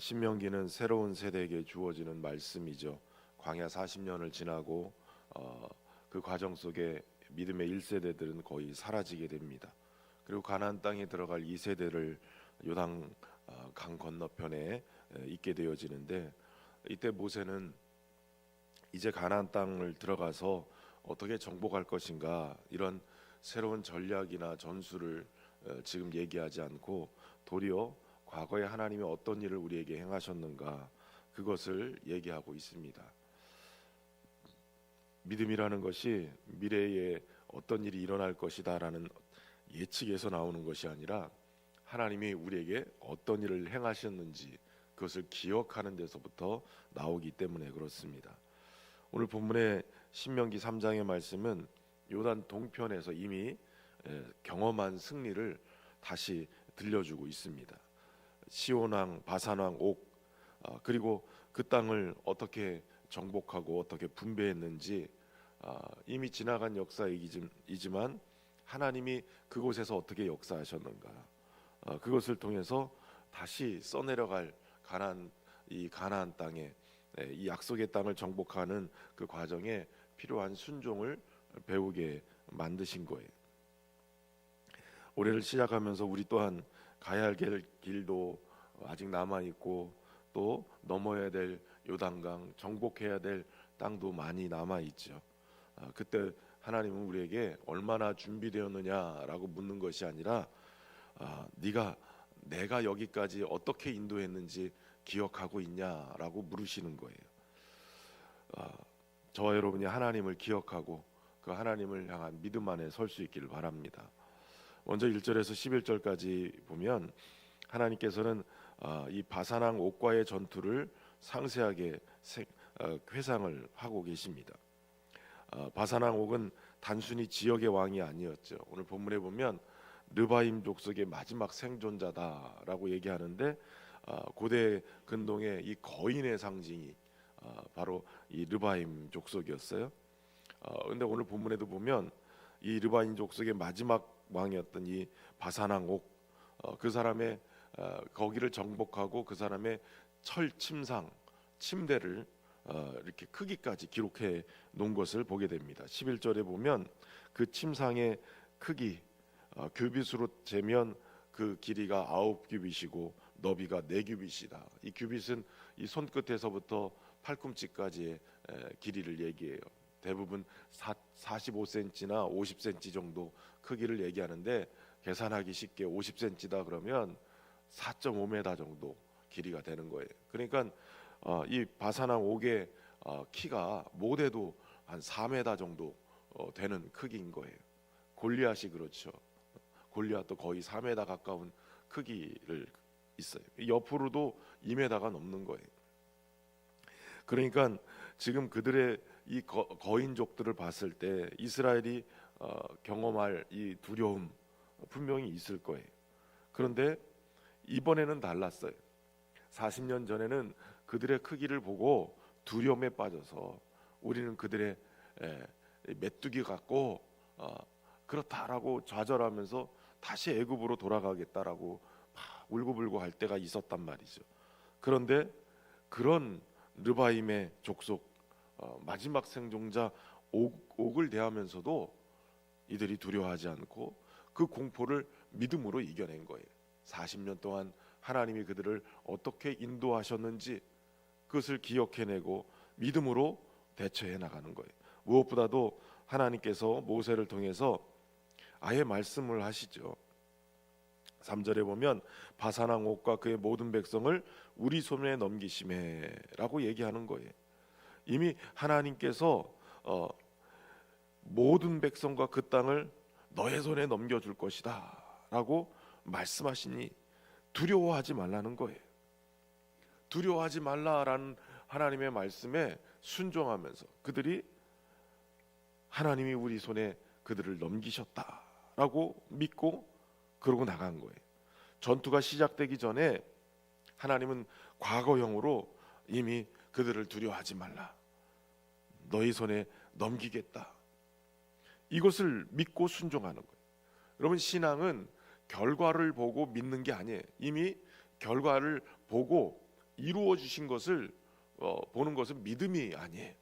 신명기는 새로운 세대에게 주어지는 말씀이죠. 광야 40년을 지나고 그 과정 속에 믿음의 1세대들은 거의 사라지게 됩니다. 그리고 가나안 땅에 들어갈 2세대를 요단 강 건너편에 있게 되어지는데, 이때 모세는 이제 가나안 땅을 들어가서 어떻게 정복할 것인가, 이런 새로운 전략이나 전술을 지금 얘기하지 않고 도리어 과거에 하나님이 어떤 일을 우리에게 행하셨는가, 그것을 얘기하고 있습니다. 믿음이라는 것이 미래에 어떤 일이 일어날 것이다라는 예측에서 나오는 것이 아니라 하나님이 우리에게 어떤 일을 행하셨는지 그것을 기억하는 데서부터 나오기 때문에 그렇습니다. 오늘 본문의 신명기 3장의 말씀은 요단 동편에서 이미 경험한 승리를 다시 들려주고 있습니다. 시온왕, 바산왕, 옥, 그리고 그 땅을 어떻게 정복하고 어떻게 분배했는지 이미 지나간 역사이지만 하나님이 그곳에서 어떻게 역사하셨는가, 그것을 통해서 다시 써내려갈 가나안 땅에, 이 약속의 땅을 정복하는 그 과정에 필요한 순종을 배우게 만드신 거예요. 올해를 시작하면서 우리 또한 가야 할 길도 아직 남아 있고, 또 넘어야 될 요단강, 정복해야 될 땅도 많이 남아 있죠. 그때 하나님은 우리에게 얼마나 준비되었느냐라고 묻는 것이 아니라 내가 여기까지 어떻게 인도했는지 기억하고 있냐라고 물으시는 거예요. 저와 여러분이 하나님을 기억하고 그 하나님을 향한 믿음 안에 설 수 있기를 바랍니다. 먼저 1절에서 11절까지 보면 하나님께서는 이 바산왕 옥과의 전투를 상세하게 회상을 하고 계십니다. 바산왕 옥은 단순히 지역의 왕이 아니었죠. 오늘 본문에 보면 르바임 족속의 마지막 생존자다라고 얘기하는데, 고대 근동의 이 거인의 상징이 바로 이 르바임 족속이었어요. 그런데 오늘 본문에도 보면 이 르바임 족속의 마지막 왕이었던 이 바산왕 옥, 그 사람의 거기를 정복하고 그 사람의 철 침대를 이렇게 크기까지 기록해 놓은 것을 보게 됩니다. 11절에 보면 그 침상의 크기, 규빗으로 재면 그 길이가 9규빗이고 너비가 4규빗이다. 이 규빗은 이 손끝에서부터 팔꿈치까지의 길이를 얘기해요. 대부분 45cm나 50cm 정도 크기를 얘기하는데, 계산하기 쉽게 50cm다 그러면 4.5m 정도 길이가 되는 거예요. 그러니까 이 바산왕 옥의 키가 못해도 한 4m 정도 되는 크기인 거예요. 골리앗이 그렇죠. 골리앗도 거의 4m 가까운 크기를 있어요. 옆으로도 2m가 넘는 거예요. 그러니까 지금 그들의 이 거인족들을 봤을 때 이스라엘이 경험할 이 두려움 분명히 있을 거예요. 그런데 이번에는 달랐어요. 40년 전에는 그들의 크기를 보고 두려움에 빠져서 우리는 그들의 메뚜기 같고 그렇다라고 좌절하면서 다시 애굽으로 돌아가겠다라고 막 울고불고 할 때가 있었단 말이죠. 그런데 그런 르바임의 족속 마지막 생존자 옥을 대하면서도 이들이 두려워하지 않고 그 공포를 믿음으로 이겨낸 거예요. 40년 동안 하나님이 그들을 어떻게 인도하셨는지 그것을 기억해내고 믿음으로 대처해 나가는 거예요. 무엇보다도 하나님께서 모세를 통해서 아예 말씀을 하시죠. 3절에 보면 바산왕 옥과 그의 모든 백성을 우리 손에 넘기심에라고 얘기하는 거예요. 이미 하나님께서 모든 백성과 그 땅을 너의 손에 넘겨줄 것이다 라고 말씀하시니 두려워하지 말라는 거예요. 두려워하지 말라라는 하나님의 말씀에 순종하면서 그들이 하나님이 우리 손에 그들을 넘기셨다라고 믿고 그러고 나간 거예요. 전투가 시작되기 전에 하나님은 과거형으로 이미 그들을 두려워하지 말라, 너희 손에 넘기겠다, 이것을 믿고 순종하는 거예요. 여러분, 신앙은 결과를 보고 믿는 게 아니에요. 이미 결과를 보고 이루어 주신 것을 보는 것은 믿음이 아니에요.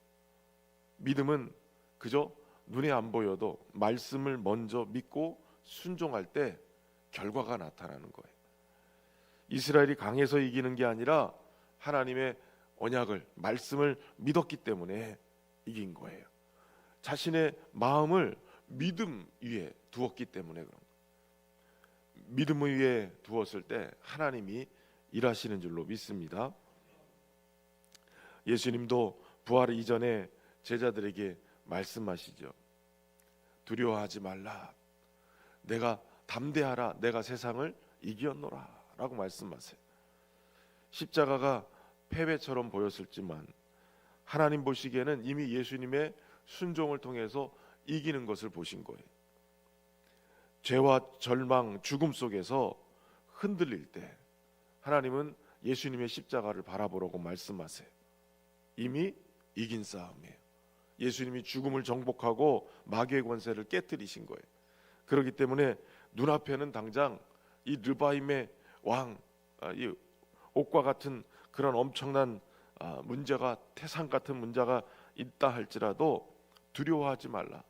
믿음은 그저 눈에 안 보여도 말씀을 먼저 믿고 순종할 때 결과가 나타나는 거예요. 이스라엘이 강해서 이기는 게 아니라 하나님의 언약을, 말씀을 믿었기 때문에 이긴 거예요. 자신의 마음을 믿음 위에 두었기 때문에 그런 거예요. 믿음 위에 두었을 때 하나님이 일하시는 줄로 믿습니다. 예수님도 부활 이전에 제자들에게 말씀하시죠. 두려워하지 말라. 내가 담대하라. 내가 세상을 이겼노라 라고 말씀하세요. 십자가가 패배처럼 보였을지만 하나님 보시기에는 이미 예수님의 순종을 통해서 이기는 것을 보신 거예요. 죄와 절망, 죽음 속에서 흔들릴 때 하나님은 예수님의 십자가를 바라보라고 말씀하세요. 이미 이긴 싸움이에요. 예수님이 죽음을 정복하고 마귀의 권세를 깨뜨리신 거예요. 그렇기 때문에 눈앞에는 당장 이 르바임의 왕, 이 옥과 같은 그런 엄청난 문제가, 태산 같은 문제가 있다 할지라도 두려워하지 말라.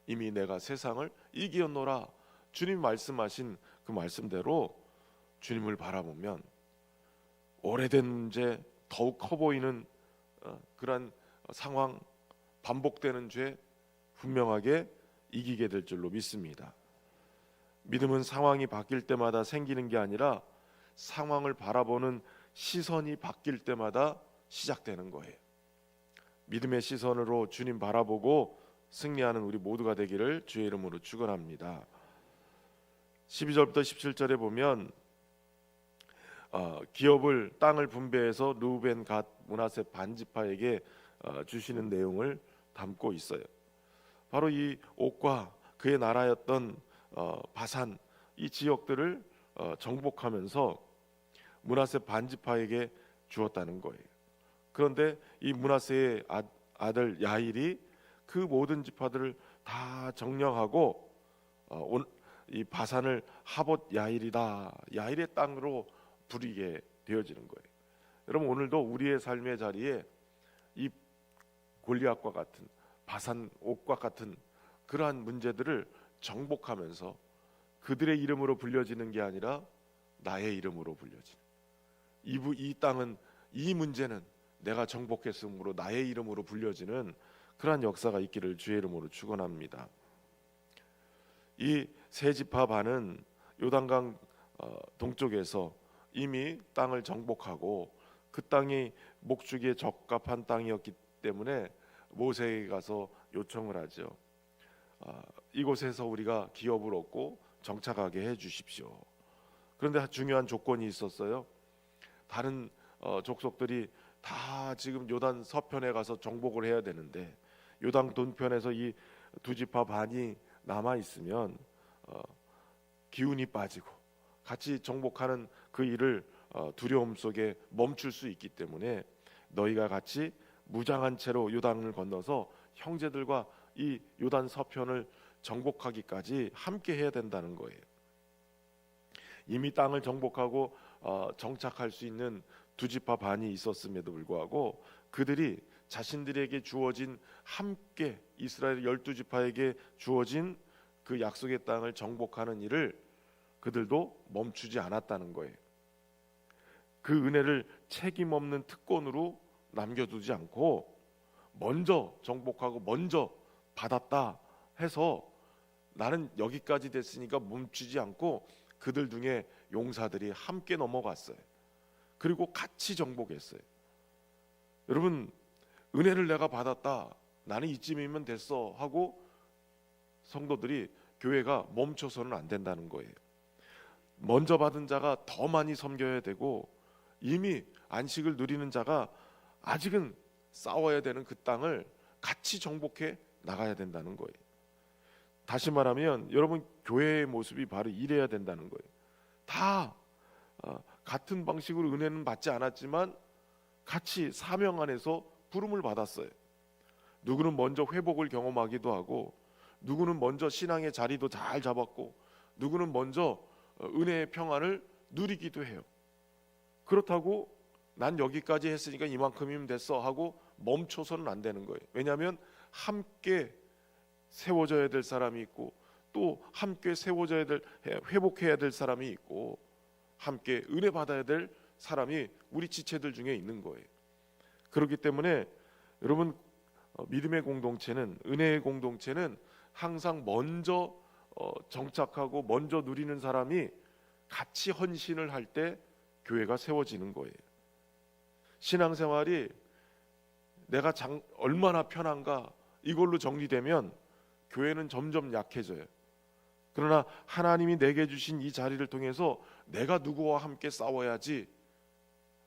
이미 내가 세상을 이기었노라. 주님 말씀하신 그 말씀대로 주님을 바라보면 오래된 문제, 더욱 커 보이는 그런 상황, 반복되는 죄 분명하게 이기게 될 줄로 믿습니다. 믿음은 상황이 바뀔 때마다 생기는 게 아니라 상황을 바라보는 시선이 바뀔 때마다 시작되는 거예요. 믿음의 시선으로 주님 바라보고 승리하는 우리 모두가 되기를 주의 이름으로 축원합니다. 12절부터 17절에 보면 기업을, 땅을 분배해서 루벤, 갓, 므낫세 반지파에게 주시는 내용을 담고 있어요. 바로 이 옥과 그의 나라였던 바산, 이 지역들을 정복하면서 므낫세 반지파에게 주었다는 거예요. 그런데 이 므낫세의 아들 야일이 그 모든 지파들을 다 정령하고 이 바산을 하봇 야일이다, 야일의 땅으로 부리게 되어지는 거예요. 여러분, 오늘도 우리의 삶의 자리에 이 골리앗과 같은, 바산 옥과 같은 그러한 문제들을 정복하면서 그들의 이름으로 불려지는 게 아니라 나의 이름으로 불려지는, 이 땅은, 이 문제는 내가 정복했으므로 나의 이름으로 불려지는 그러한 역사가 있기를 주의 이름으로 축원합니다. 이 세 지파 반은 요단강 동쪽에서 이미 땅을 정복하고 그 땅이 목축에 적합한 땅이었기 때문에 모세에게 가서 요청을 하죠. 이곳에서 우리가 기업을 얻고 정착하게 해 주십시오. 그런데 중요한 조건이 있었어요. 다른 족속들이 다 지금 요단 서편에 가서 정복을 해야 되는데 요단 동편에서 이 두 지파 반이 남아 있으면 기운이 빠지고 같이 정복하는 그 일을 두려움 속에 멈출 수 있기 때문에 너희가 같이 무장한 채로 요단을 건너서 형제들과 이 요단 서편을 정복하기까지 함께 해야 된다는 거예요. 이미 땅을 정복하고 정착할 수 있는 두 지파 반이 있었음에도 불구하고 그들이 자신들에게 주어진, 함께 이스라엘 12지파에게 주어진 그 약속의 땅을 정복하는 일을 그들도 멈추지 않았다는 거예요. 그 은혜를 책임 없는 특권으로 남겨두지 않고 먼저 정복하고 먼저 받았다 해서 나는 여기까지 됐으니까 멈추지 않고 그들 중에 용사들이 함께 넘어갔어요. 그리고 같이 정복했어요. 여러분, 은혜를 내가 받았다, 나는 이쯤이면 됐어 하고 성도들이, 교회가 멈춰서는 안 된다는 거예요. 먼저 받은 자가 더 많이 섬겨야 되고 이미 안식을 누리는 자가 아직은 싸워야 되는 그 땅을 같이 정복해 나가야 된다는 거예요. 다시 말하면 여러분, 교회의 모습이 바로 이래야 된다는 거예요. 다 같은 방식으로 은혜는 받지 않았지만 같이 사명 안에서 부름을 받았어요. 누구는 먼저 회복을 경험하기도 하고, 누구는 먼저 신앙의 자리도 잘 잡았고, 누구는 먼저 은혜의 평안을 누리기도 해요. 그렇다고 난 여기까지 했으니까 이만큼이면 됐어 하고 멈춰서는 안 되는 거예요. 왜냐하면 함께 세워져야 될 사람이 있고, 또 함께 세워져야 될, 회복해야 될 사람이 있고, 함께 은혜 받아야 될 사람이 우리 지체들 중에 있는 거예요. 그렇기 때문에 여러분, 믿음의 공동체는, 은혜의 공동체는 항상 먼저 정착하고 먼저 누리는 사람이 같이 헌신을 할 때 교회가 세워지는 거예요. 신앙생활이 내가 얼마나 편한가 이걸로 정리되면 교회는 점점 약해져요. 그러나 하나님이 내게 주신 이 자리를 통해서 내가 누구와 함께 싸워야지,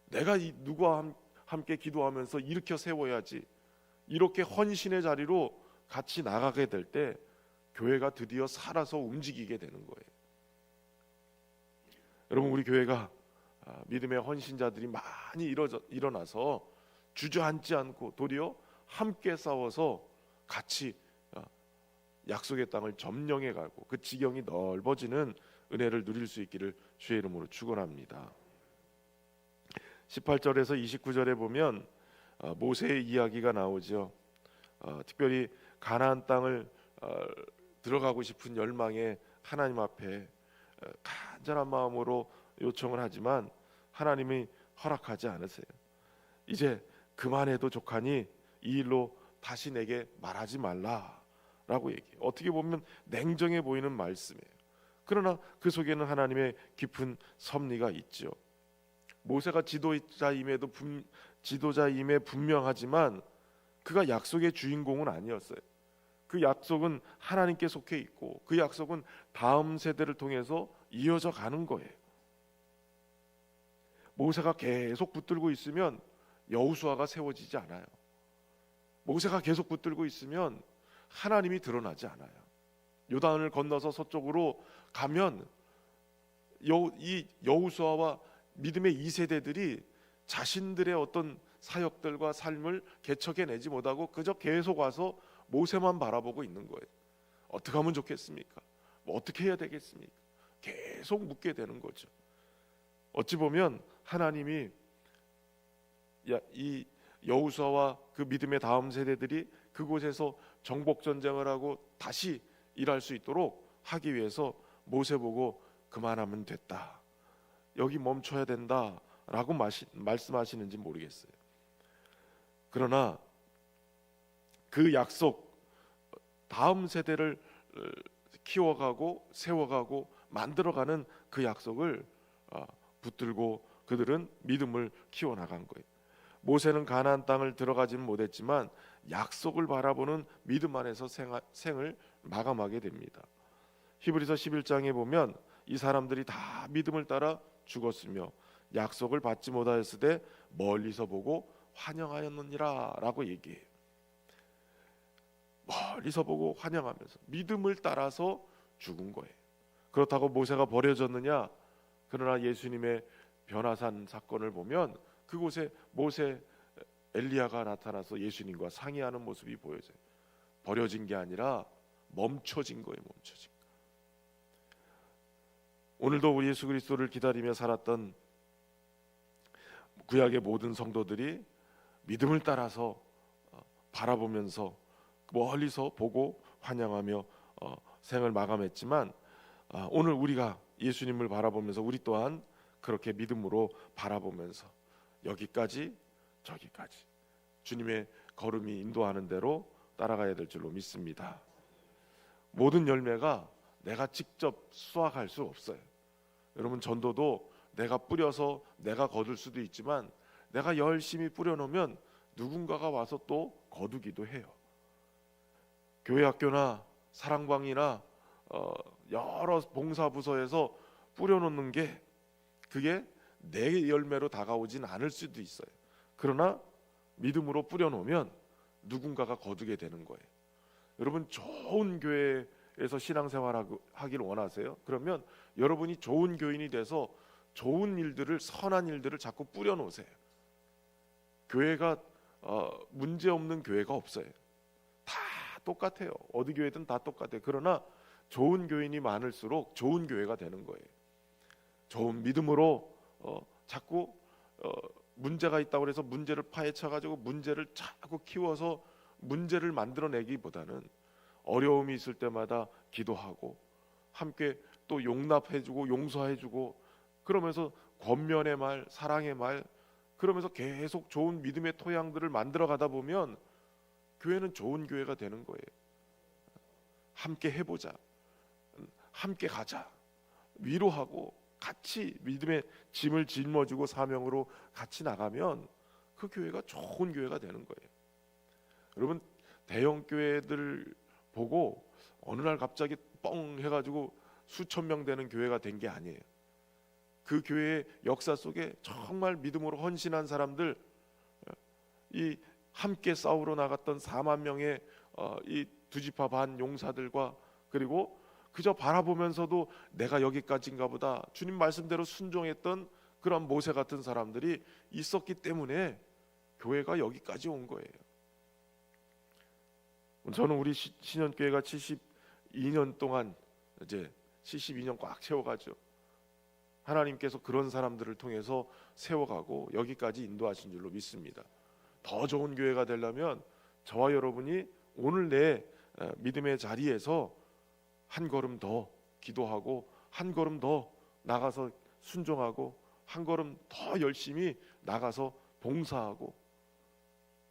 내가 누구와 함께 기도하면서 일으켜 세워야지, 이렇게 헌신의 자리로 같이 나가게 될 때 교회가 드디어 살아서 움직이게 되는 거예요. 여러분, 우리 교회가 믿음의 헌신자들이 많이 일어나서 주저앉지 않고 도리어 함께 싸워서 같이 약속의 땅을 점령해 가고 그 지경이 넓어지는 은혜를 누릴 수 있기를 주의 이름으로 축원합니다. 18절에서 29절에 보면 모세의 이야기가 나오죠. 특별히 가나안 땅을 들어가고 싶은 열망에 하나님 앞에 간절한 마음으로 요청을 하지만 하나님이 허락하지 않으세요. 이제 그만해도 족하니 이 일로 다시 내게 말하지 말라라고 얘기해요. 어떻게 보면 냉정해 보이는 말씀이에요. 그러나 그 속에는 하나님의 깊은 섭리가 있죠. 모세가 지도자임에 분명하지만 그가 약속의 주인공은 아니었어요. 그 약속은 하나님께 속해 있고 그 약속은 다음 세대를 통해서 이어져 가는 거예요. 모세가 계속 붙들고 있으면 여호수아가 세워지지 않아요. 모세가 계속 붙들고 있으면 하나님이 드러나지 않아요. 요단을 건너서 서쪽으로 가면 이 여호수아와 믿음의 2세대들이 자신들의 어떤 사역들과 삶을 개척해내지 못하고 그저 계속 와서 모세만 바라보고 있는 거예요. 어떻게 하면 좋겠습니까? 뭐 어떻게 해야 되겠습니까? 계속 묻게 되는 거죠. 어찌 보면 하나님이 이 여호수아와 그 믿음의 다음 세대들이 그곳에서 정복 전쟁을 하고 다시 일할 수 있도록 하기 위해서 모세 보고 그만하면 됐다, 여기 멈춰야 된다라고 말씀하시는지 모르겠어요. 그러나 그 약속, 다음 세대를 키워가고 세워가고 만들어가는 그 약속을 붙들고 그들은 믿음을 키워나간 거예요. 모세는 가나안 땅을 들어가지는 못했지만 약속을 바라보는 믿음 안에서 생을 마감하게 됩니다. 히브리서 11장에 보면 이 사람들이 다 믿음을 따라 죽었으며 약속을 받지 못하였을 때 멀리서 보고 환영하였느니라 라고 얘기해요. 멀리서 보고 환영하면서 믿음을 따라서 죽은 거예요. 그렇다고 모세가 버려졌느냐? 그러나 예수님의 변화산 사건을 보면 그곳에 모세, 엘리야가 나타나서 예수님과 상의하는 모습이 보여져요. 버려진 게 아니라 멈춰진 거예요. 멈춰진 거. 오늘도 우리 예수 그리스도를 기다리며 살았던 구약의 모든 성도들이 믿음을 따라서 바라보면서 멀리서 보고 환영하며 생을 마감했지만 오늘 우리가 예수님을 바라보면서 우리 또한 그렇게 믿음으로 바라보면서 여기까지 저기까지 주님의 걸음이 인도하는 대로 따라가야 될 줄로 믿습니다. 모든 열매가 내가 직접 수확할 수 없어요. 여러분, 전도도 내가 뿌려서 내가 거둘 수도 있지만 내가 열심히 뿌려놓으면 누군가가 와서 또 거두기도 해요. 교회 학교나 사랑방이나 여러 봉사부서에서 뿌려놓는 게 그게 내 열매로 다가오진 않을 수도 있어요. 그러나 믿음으로 뿌려놓으면 누군가가 거두게 되는 거예요. 여러분, 좋은 교회에서 신앙생활하기를 원하세요? 그러면 여러분이 좋은 교인이 돼서 좋은 일들을, 선한 일들을 자꾸 뿌려놓으세요. 교회가 문제없는 교회가 없어요. 다 똑같아요. 어디 교회든 다 똑같아요. 그러나 좋은 교인이 많을수록 좋은 교회가 되는 거예요. 좋은 믿음으로 자꾸 문제가 있다고 해서 문제를 파헤쳐 가지고 문제를 자꾸 키워서 문제를 만들어내기보다는 어려움이 있을 때마다 기도하고 함께 또 용납해주고 용서해주고 그러면서 권면의 말, 사랑의 말, 그러면서 계속 좋은 믿음의 토양들을 만들어 가다 보면 교회는 좋은 교회가 되는 거예요. 함께 해보자, 함께 가자, 위로하고 같이 믿음의 짐을 짊어지고 사명으로 같이 나가면 그 교회가 좋은 교회가 되는 거예요. 여러분, 대형 교회들 보고 어느 날 갑자기 뻥 해가지고 수천 명 되는 교회가 된 게 아니에요. 그 교회의 역사 속에 정말 믿음으로 헌신한 사람들, 이 함께 싸우러 나갔던 4만 명의 이 두 지파 반 용사들과, 그리고 그저 바라보면서도 내가 여기까지인가 보다 주님 말씀대로 순종했던 그런 모세 같은 사람들이 있었기 때문에 교회가 여기까지 온 거예요. 저는 우리 신현교회가 72년 동안 이제 72년 꽉 채워가죠. 하나님께서 그런 사람들을 통해서 세워가고 여기까지 인도하신 줄로 믿습니다. 더 좋은 교회가 되려면 저와 여러분이 오늘 내 믿음의 자리에서 한 걸음 더 기도하고 한 걸음 더 나가서 순종하고 한 걸음 더 열심히 나가서 봉사하고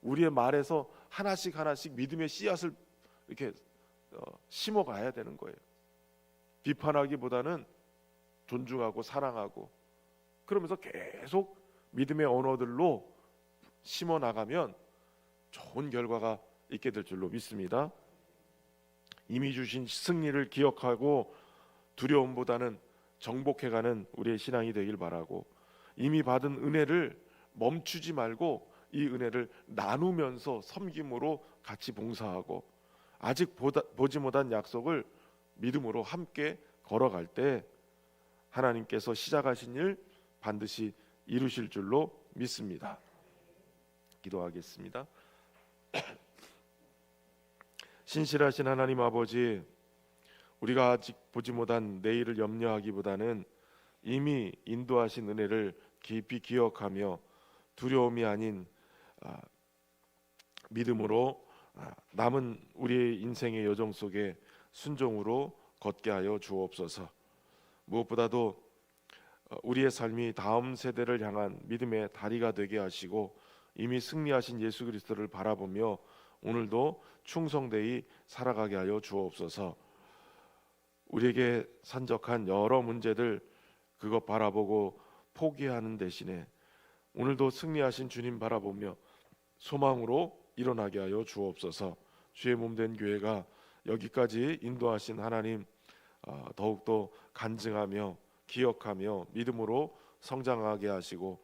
우리의 말에서 하나씩 믿음의 씨앗을 이렇게 심어가야 되는 거예요. 비판하기보다는 존중하고 사랑하고 그러면서 계속 믿음의 언어들로 심어 나가면 좋은 결과가 있게 될 줄로 믿습니다. 이미 주신 승리를 기억하고 두려움보다는 정복해가는 우리의 신앙이 되길 바라고, 이미 받은 은혜를 멈추지 말고 이 은혜를 나누면서 섬김으로 같이 봉사하고 아직 보지 못한 약속을 믿음으로 함께 걸어갈 때 하나님께서 시작하신 일 반드시 이루실 줄로 믿습니다. 기도하겠습니다. 신실하신 하나님 아버지, 우리가 아직 보지 못한 내일을 염려하기보다는 이미 인도하신 은혜를 깊이 기억하며 두려움이 아닌 믿음으로 남은 우리의 인생의 여정 속에 순종으로 걷게 하여 주옵소서. 무엇보다도 우리의 삶이 다음 세대를 향한 믿음의 다리가 되게 하시고 이미 승리하신 예수 그리스도를 바라보며 오늘도 충성되이 살아가게 하여 주옵소서. 우리에게 산적한 여러 문제들 그것 바라보고 포기하는 대신에 오늘도 승리하신 주님 바라보며 소망으로 일어나게 하여 주옵소서. 주의 몸된 교회가 여기까지 인도하신 하나님 더욱더 간증하며 기억하며 믿음으로 성장하게 하시고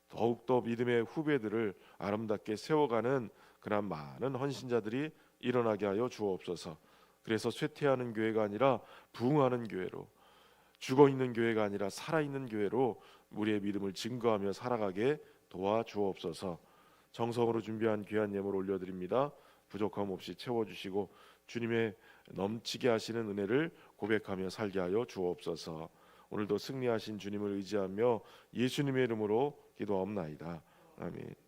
더욱더 믿음의 후배들을 아름답게 세워가는 그런 많은 헌신자들이 일어나게 하여 주옵소서. 그래서 쇠퇴하는 교회가 아니라 부흥하는 교회로, 죽어있는 교회가 아니라 살아있는 교회로 우리의 믿음을 증거하며 살아가게 도와주옵소서. 정성으로 준비한 귀한 예물 올려드립니다. 부족함 없이 채워주시고 주님의 넘치게 하시는 은혜를 고백하며 살게 하여 주옵소서. 오늘도 승리하신 주님을 의지하며 예수님의 이름으로 기도하옵나이다. 아멘.